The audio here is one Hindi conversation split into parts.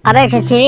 अबे ससुरी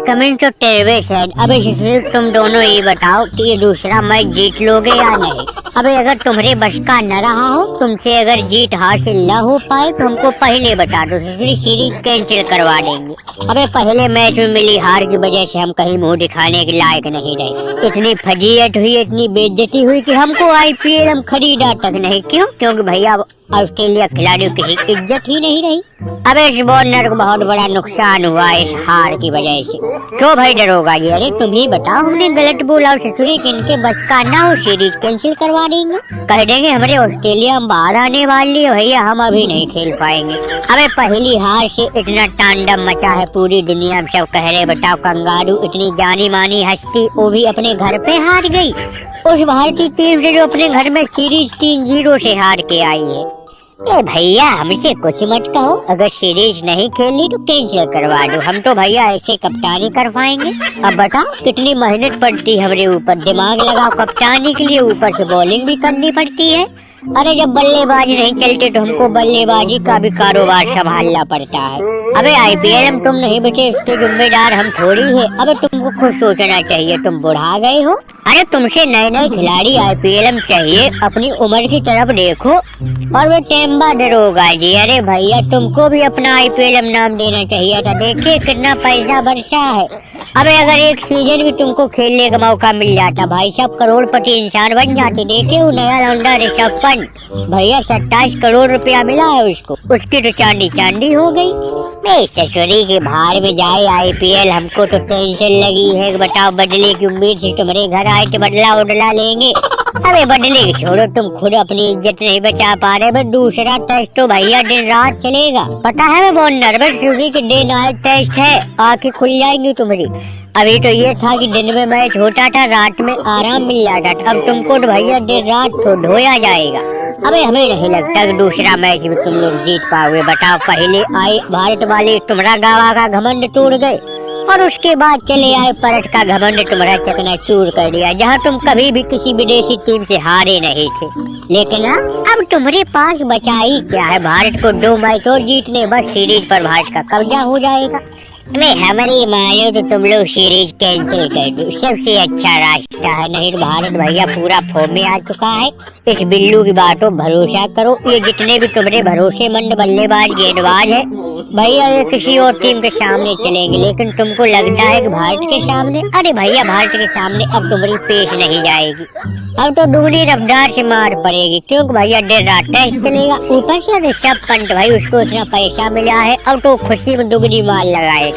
कमेंट तो टेरवे शायद। अबे ससुरी तुम दोनों ये बताओ कि ये दूसरा मैच जीत लोगे या नहीं। अबे अगर तुम्हारे बस का न रहा हो, तुमसे अगर जीत हासिल न हो पाए तो हमको पहले बता दो, ससुरी सीरीज कैंसिल करवा देंगे। अबे पहले मैच में मिली हार की वजह से हम कहीं मुंह दिखाने के लायक नहीं रहे। इतनी फजीयत हुई, इतनी बेइज्जती हुई कि हमको आईपीएल हम खरीदा तक नहीं। क्यों? क्योंकि भैया ऑस्ट्रेलिया खिलाड़ियों की इज्जत ही नहीं रही। अबे इस बॉलर को बहुत बड़ा नुकसान हुआ इस हार की वजह से। क्यों भाई डरोगा जी? अरे तुम ही बताओ, हमने गलत बोला और ससुरी कि इनके बस का ना हो, सीरीज कैंसिल करवा देंगे। कह देंगे हमारे ऑस्ट्रेलिया हम बाहर आने वाली है भैया, हम अभी नहीं खेल पाएंगे। अबे पहली हार से इतना तांडव मचा है पूरी दुनिया में, सब कह रहे बताओ कंगारू इतनी जानी मानी हस्ती वो भी अपने घर पे हार गई। उस भारतीय टीम से जो अपने घर में सीरीज 3-0 से हार के आई है। ए भैया हमसे कुछ मत कहो, अगर सीरीज नहीं खेली तो कैंसिल करवा दो, हम तो भैया ऐसे कप्तानी कर पाएंगे। अब बताओ कितनी मेहनत पड़ती है हमारे ऊपर, दिमाग लगाओ कप्तानी के लिए, ऊपर से बॉलिंग भी करनी पड़ती है। अरे जब बल्लेबाजी नहीं चलते तो हमको बल्लेबाजी का भी कारोबार संभालना पड़ता है। अबे आईपीएल में तुम नहीं बचे, इसके जिम्मेदार हम थोड़ी है। अबे तुमको खुद सोचना चाहिए, तुम बुढ़ा गए हो। अरे तुमसे नए नए खिलाड़ी आईपीएल में चाहिए, अपनी उम्र की तरफ देखो। और वो टेम्बा दरोगा जी, अरे भैया तुमको भी अपना आईपीएल में नाम देना चाहिए था, देखिए कितना पैसा बरसा है। अबे अगर एक सीजन भी तुमको खेलने का मौका मिल जाता भाई साहब, करोड़पति इंसान बन जाते। देखिए वो नया लौंडा ऋषभ पंत, भैया 27 करोड़ रुपया मिला है उसको, उसकी तो चांदी चांदी हो गई। ससुरी के बाहर में जाए आईपीएल, हमको तो टेंशन लगी है। बताओ बदले की उम्मीद से तुम्हारे घर आए तो बदला उडला लेंगे। अरे बदले की छोड़ो, तुम खुद अपनी इज्जत नहीं बचा पा रहे। बस दूसरा टेस्ट तो भैया दिन रात चलेगा, पता है मैं बहुत नर्वस क्योंकि कि डे नाइट टेस्ट है, आंखें खुल जाएंगी तुम्हारी। अभी तो ये था कि दिन में मैच होता था, रात में आराम मिल जाता था। अब तुमको तो भैया दिन रात तो धोया जाएगा। अबे हमें नहीं लगता कि दूसरा मैच भी तुम लोग जीत पाओगे। बताओ पहले आए भारत वाले तुम्हारा गावा का घमंड तोड़ गए और उसके बाद चले आए परत का घमंड तुम्हारा चकनाचूर कर दिया, जहाँ तुम कभी भी किसी विदेशी टीम से हारे नहीं थे। लेकिन अब तुम्हारे पास बचा ही क्या है? भारत को 2 मैच और जीतने, बस सीरीज पर भारत का कब्जा हो जाएगा। अरे हमारी मानो तो तुम लोग सीरीज कैंसिल कर दो, सबसे अच्छा रास्ता है। नहीं तो भारत भैया पूरा फॉर्म में आ चुका है। इस बिल्लू की बातों भरोसा करो, ये जितने भी तुम्हारे भरोसेमंद बल्लेबाज गेंदबाज है भैया ये किसी और टीम के सामने चलेंगे, लेकिन तुमको लगता है कि भारत के सामने? अरे भैया भारत के सामने अब तुम्हारी पेश नहीं जाएगी, अब तो दुगनी रफ्तार से मार पड़ेगी, क्योंकि भैया देर रात टेस्ट चलेगा। ऊपर से ऋषभ पंत भाई उसको इतना पैसा मिला है, अब तो खुशी में दुगनी मार लगाएगा।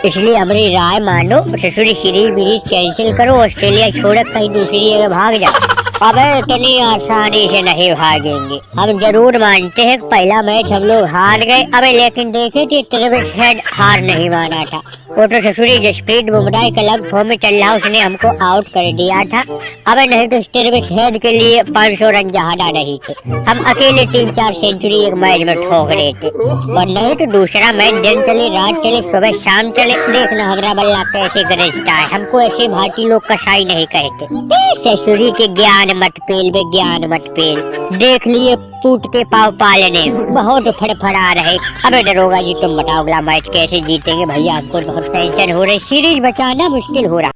इसलिए हमारी राय मानो, ससुरी सीरीज कैंसिल करो, ऑस्ट्रेलिया छोड़ कहीं दूसरी जगह भाग जाओ। अबे इतनी आसानी से नहीं भागेंगे। हम जरूर मानते हैं पहला मैच हम लोग हार गए, अबे लेकिन देखे थे ट्रेविस हेड हार नहीं माना था। वो तो ससुरी जसप्रीत बुमराह एक अलग फॉर्म में चल रहा, उसने हमको आउट कर दिया था। अबे नहीं तो ट्रेविस हेड के लिए 500 रन ज्यादा नहीं थे, हम अकेले 3-4 सेंचुरी एक मैच में ठोक रहे थे। और नहीं तो दूसरा मैच दिन चले रात चले सुबह शाम चले, देखना हमारा बल्ला कैसे गरजता है। हमको ऐसे भारतीय लोग कसाई नहीं कहते। ससुरी के ज्ञान मत पेल, विज्ञान मत पेल, देख लिए पूट के पाव पालने बहुत फड़फड़ा रहे। अबे डरोगा जी तुम बताओ अगला मैच कैसे जीतेंगे? भैया हमको बहुत टेंशन हो रही, सीरीज बचाना मुश्किल हो रहा।